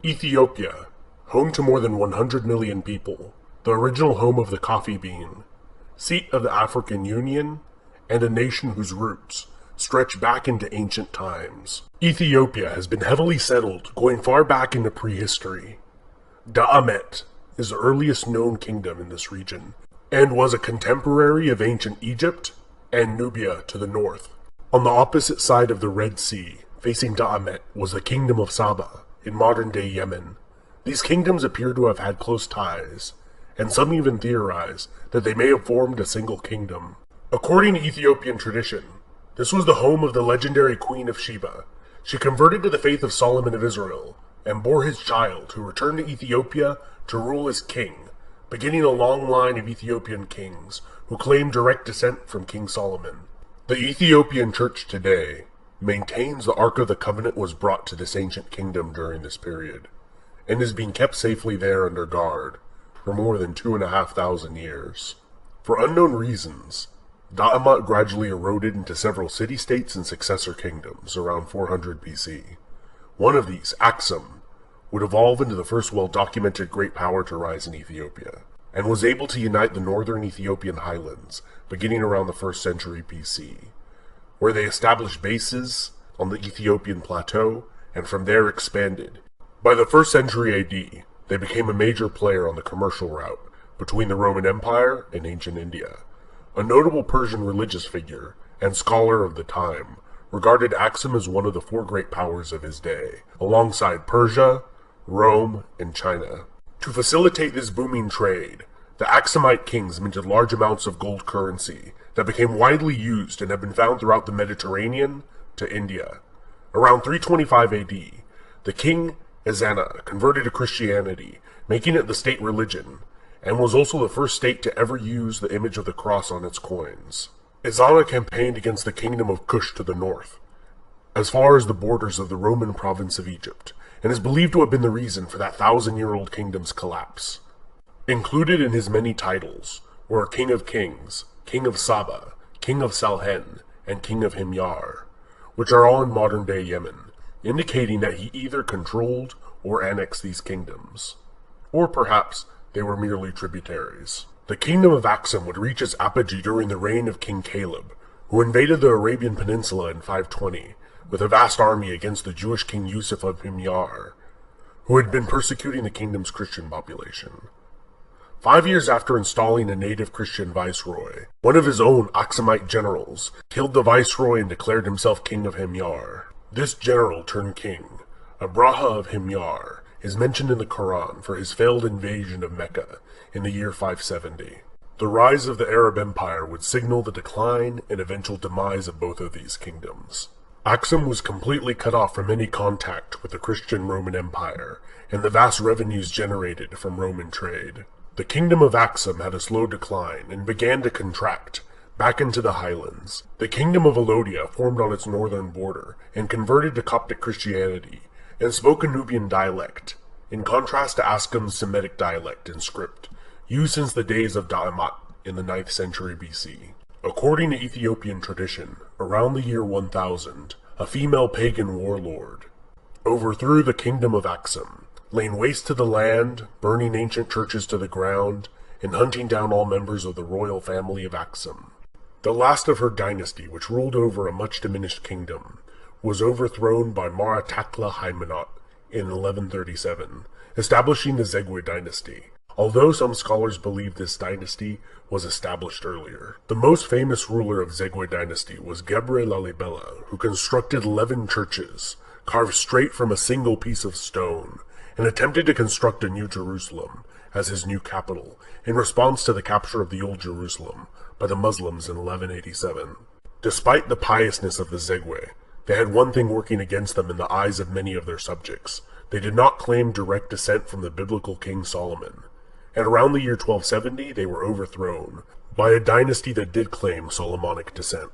Ethiopia, home to more than 100 million people, the original home of the coffee bean, seat of the African Union, and a nation whose roots stretch back into ancient times. Ethiopia has been heavily settled, going far back into prehistory. Da'amet is the earliest known kingdom in this region, and was a contemporary of ancient Egypt and Nubia to the north. On the opposite side of the Red Sea, facing Da'amet, was the kingdom of Saba, in modern-day Yemen. These kingdoms appear to have had close ties, and some even theorize that they may have formed a single kingdom. According to Ethiopian tradition, this was the home of the legendary Queen of Sheba. She converted to the faith of Solomon of Israel, and bore his child, who returned to Ethiopia to rule as king, beginning a long line of Ethiopian kings who claim direct descent from King Solomon. The Ethiopian Church today maintains the Ark of the Covenant was brought to this ancient kingdom during this period, and is being kept safely there under guard for more than 2,500 years. For unknown reasons, Da'amet gradually eroded into several city-states and successor kingdoms around 400 BC. One of these, Aksum, would evolve into the first well-documented great power to rise in Ethiopia, and was able to unite the northern Ethiopian highlands beginning around the 1st century BC, where they established bases on the Ethiopian plateau and from there expanded. By the 1st century AD, they became a major player on the commercial route between the Roman Empire and ancient India. A notable Persian religious figure and scholar of the time regarded Aksum as one of the 4 great powers of his day, alongside Persia, Rome, and China. To facilitate this booming trade, the Aksumite kings minted large amounts of gold currency that became widely used and have been found throughout the Mediterranean to India. Around 325 AD, the king Ezana converted to Christianity, making it the state religion, and was also the first state to ever use the image of the cross on its coins. Ezana campaigned against the kingdom of Kush to the north, as far as the borders of the Roman province of Egypt, and is believed to have been the reason for that 1,000-year-old kingdom's collapse. Included in his many titles were King of Kings, King of Saba, King of Salhen, and King of Himyar, which are all in modern-day Yemen, indicating that he either controlled or annexed these kingdoms. Or perhaps they were merely tributaries. The kingdom of Aksum would reach its apogee during the reign of King Caleb, who invaded the Arabian Peninsula in 520 with a vast army against the Jewish King Yusuf of Himyar, who had been persecuting the kingdom's Christian population. 5 years after installing a native Christian viceroy, one of his own Aksumite generals killed the viceroy and declared himself king of Himyar. This general turned king, Abraha of Himyar, is mentioned in the Quran for his failed invasion of Mecca in the year 570. The rise of the Arab Empire would signal the decline and eventual demise of both of these kingdoms. Aksum was completely cut off from any contact with the Christian Roman Empire and the vast revenues generated from Roman trade. The kingdom of Aksum had a slow decline and began to contract back into the highlands. The kingdom of Alodia formed on its northern border and converted to Coptic Christianity and spoke a Nubian dialect, in contrast to Aksum's Semitic dialect and script, used since the days of Da'amet in the 9th century BC. According to Ethiopian tradition, around the year 1000, a female pagan warlord overthrew the kingdom of Aksum, laying waste to the land, burning ancient churches to the ground, and hunting down all members of the royal family of Aksum. The last of her dynasty, which ruled over a much diminished kingdom, was overthrown by Maratakla Haymanot in 1137, establishing the Zegwe dynasty, although some scholars believe this dynasty was established earlier. The most famous ruler of Zegwe dynasty was Gebre Lalibela, who constructed 11 churches, carved straight from a single piece of stone, and attempted to construct a new Jerusalem as his new capital in response to the capture of the Old Jerusalem by the Muslims in 1187. Despite the piousness of the Zegwe, they had one thing working against them in the eyes of many of their subjects. They did not claim direct descent from the biblical King Solomon, and around the year 1270 they were overthrown by a dynasty that did claim Solomonic descent.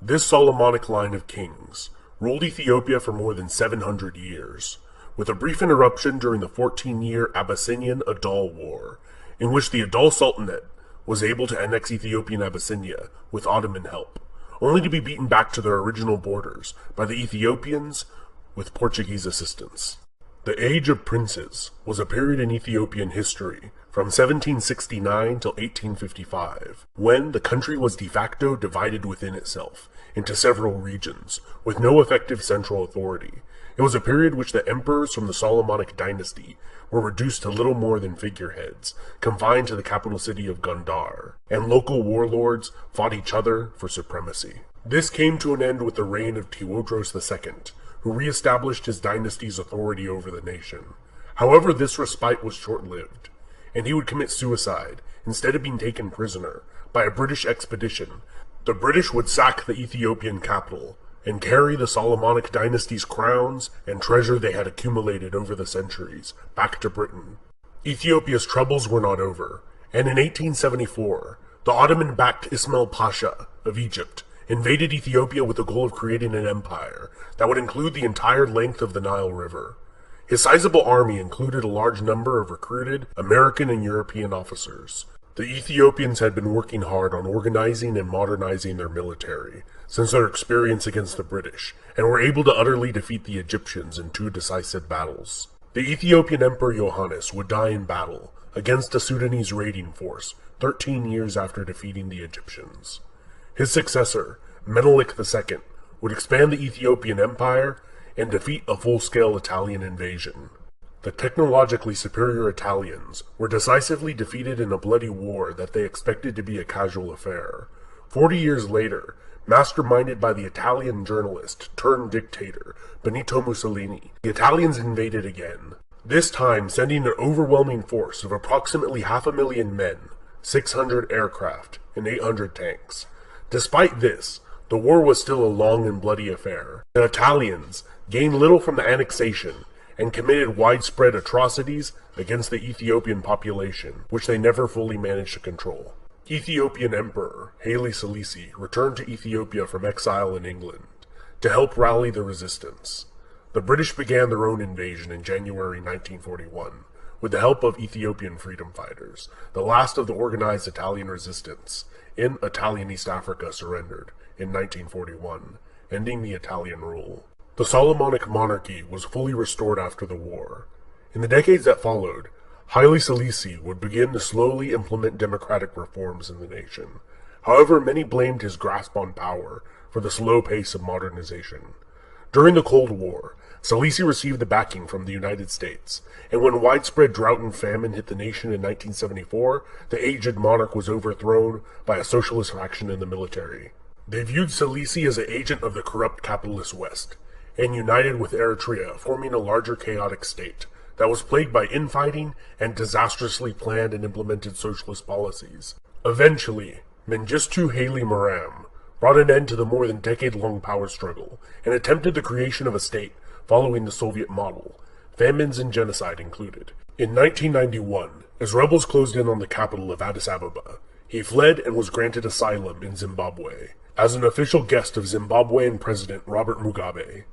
This Solomonic line of kings ruled Ethiopia for more than 700 years, with a brief interruption during the 14-year Abyssinian Adal War, in which the Adal Sultanate was able to annex Ethiopian Abyssinia with Ottoman help, only to be beaten back to their original borders by the Ethiopians with Portuguese assistance. The Age of Princes was a period in Ethiopian history from 1769 till 1855, when the country was de facto divided within itself into several regions, with no effective central authority. It was a period which the emperors from the Solomonic dynasty were reduced to little more than figureheads, confined to the capital city of Gondar, and local warlords fought each other for supremacy. This came to an end with the reign of Tewodros II, who re-established his dynasty's authority over the nation. However, this respite was short-lived, and he would commit suicide instead of being taken prisoner by a British expedition. The British would sack the Ethiopian capital and carry the Solomonic dynasty's crowns and treasure they had accumulated over the centuries back to Britain. Ethiopia's troubles were not over, and in 1874, the Ottoman-backed Ismail Pasha of Egypt invaded Ethiopia with the goal of creating an empire that would include the entire length of the Nile River. His sizable army included a large number of recruited American and European officers. The Ethiopians had been working hard on organizing and modernizing their military since their experience against the British, and were able to utterly defeat the Egyptians in 2 decisive battles. The Ethiopian Emperor Yohannes would die in battle against a Sudanese raiding force 13 years after defeating the Egyptians. His successor, Menelik II, would expand the Ethiopian Empire and defeat a full-scale Italian invasion. The technologically superior Italians were decisively defeated in a bloody war that they expected to be a casual affair. 40 years later, masterminded by the Italian journalist turned dictator Benito Mussolini, the Italians invaded again, this time sending an overwhelming force of approximately 500,000 men, 600 aircraft, and 800 tanks. Despite this, the war was still a long and bloody affair. The Italians gained little from the annexation and committed widespread atrocities against the Ethiopian population, which they never fully managed to control. Ethiopian Emperor Haile Selassie returned to Ethiopia from exile in England to help rally the resistance. The British began their own invasion in January 1941 with the help of Ethiopian freedom fighters. The last of the organized Italian resistance in Italian East Africa surrendered in 1941, ending the Italian rule. The Solomonic monarchy was fully restored after the war. In the decades that followed, Haile Selassie would begin to slowly implement democratic reforms in the nation. However, many blamed his grasp on power for the slow pace of modernization. During the Cold War, Selassie received the backing from the United States, and when widespread drought and famine hit the nation in 1974, the aged monarch was overthrown by a socialist faction in the military. They viewed Selassie as an agent of the corrupt capitalist West, and united with Eritrea, forming a larger chaotic state that was plagued by infighting and disastrously planned and implemented socialist policies. Eventually, Mengistu Haile Mariam brought an end to the more than decade-long power struggle and attempted the creation of a state following the Soviet model, famines and genocide included. In 1991, as rebels closed in on the capital of Addis Ababa, he fled and was granted asylum in Zimbabwe as an official guest of Zimbabwean President Robert Mugabe,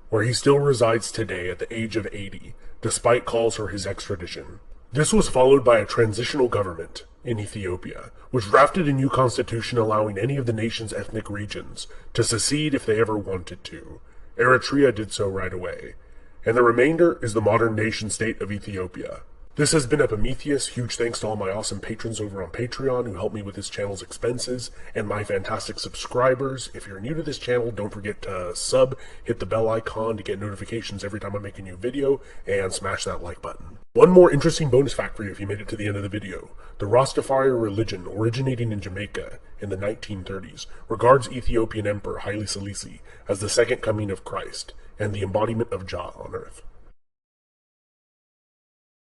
where he still resides today at the age of 80, despite calls for his extradition. This was followed by a transitional government in Ethiopia, which drafted a new constitution allowing any of the nation's ethnic regions to secede if they ever wanted to. Eritrea did so right away, and the remainder is the modern nation-state of Ethiopia. This has been Epimetheus. Huge thanks to all my awesome patrons over on Patreon who help me with this channel's expenses, and my fantastic subscribers. If you're new to this channel, don't forget to sub, hit the bell icon to get notifications every time I make a new video, and smash that like button. One more interesting bonus fact for you if you made it to the end of the video. The Rastafari religion, originating in Jamaica in the 1930s, regards Ethiopian Emperor Haile Selassie as the second coming of Christ and the embodiment of Jah on earth.